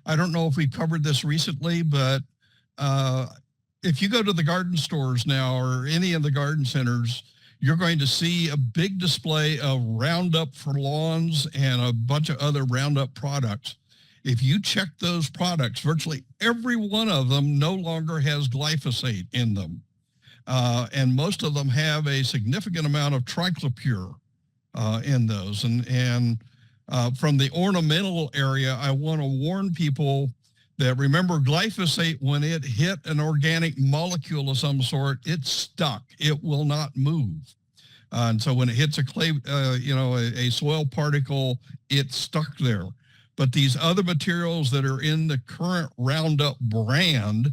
I don't know if we covered this recently, but if you go to the garden stores now or any of the garden centers, you're going to see a big display of Roundup for lawns and a bunch of other Roundup products. If you check those products, virtually every one of them no longer has glyphosate in them. And most of them have a significant amount of triclopyr in those. And from the ornamental area, I want to warn people that remember glyphosate, when it hit an organic molecule of some sort, it's stuck. It will not move. And so when it hits a clay, a soil particle, it's stuck there. But these other materials that are in the current Roundup brand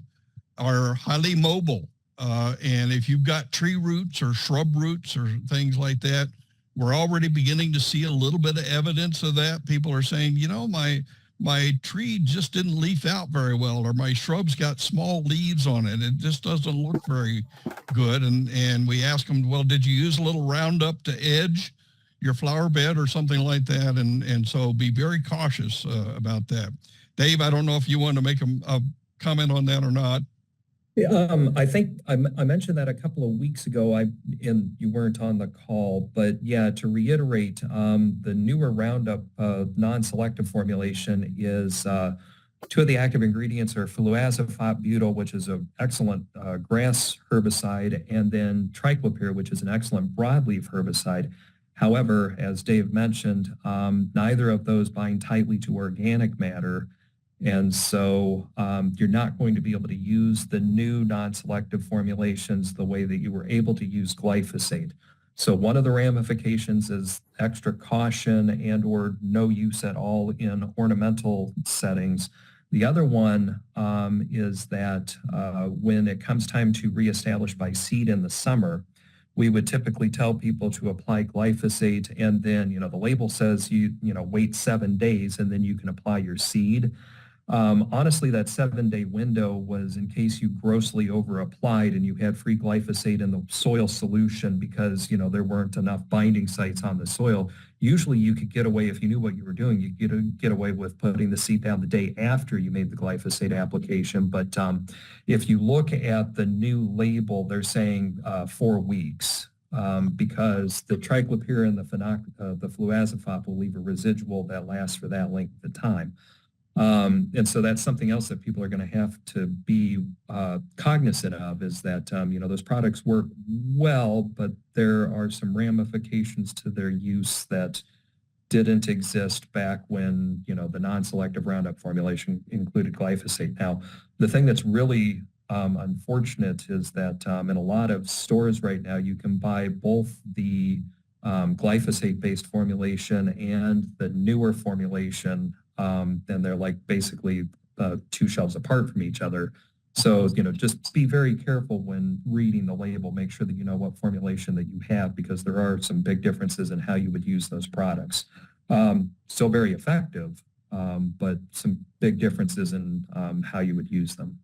are highly mobile. And if you've got tree roots or shrub roots or things like that, we're already beginning to see a little bit of evidence of that. People are saying, my tree just didn't leaf out very well, or my shrub's got small leaves on it. It just doesn't look very good. And we ask them, well, did you use a little Roundup to edge your flower bed or something like that? And so be very cautious about that. Dave, I don't know if you want to make a comment on that or not. I think I mentioned that a couple of weeks ago. And you weren't on the call, but yeah, to reiterate, the newer Roundup non-selective formulation is two of the active ingredients are fluazephat butyl, which is an excellent grass herbicide, and then triclopyr, which is an excellent broadleaf herbicide. However, as Dave mentioned, neither of those bind tightly to organic matter. And so you're not going to be able to use the new non-selective formulations the way that you were able to use glyphosate. So one of the ramifications is extra caution and or no use at all in ornamental settings. The other one is that when it comes time to reestablish by seed in the summer, we would typically tell people to apply glyphosate, and then, the label says wait 7 days and then you can apply your seed. Honestly, that 7-day window was in case you grossly over-applied and you had free glyphosate in the soil solution because, there weren't enough binding sites on the soil. Usually you could get away, if you knew what you were doing, you could get away with putting the seed down the day after you made the glyphosate application. But if you look at the new label, they're saying 4 weeks. Because the triclopyr and the fluazephat will leave a residual that lasts for that length of time. And so that's something else that people are going to have to be cognizant of, is that, those products work well, but there are some ramifications to their use that didn't exist back when, the non-selective Roundup formulation included glyphosate. Now, the thing that's really unfortunate is that in a lot of stores right now, you can buy both the glyphosate-based formulation and the newer formulation, and they're like basically 2 shelves apart from each other. So, just be very careful when reading the label. Make sure that you know what formulation that you have, because there are some big differences in how you would use those products. Still very effective, but some big differences in how you would use them.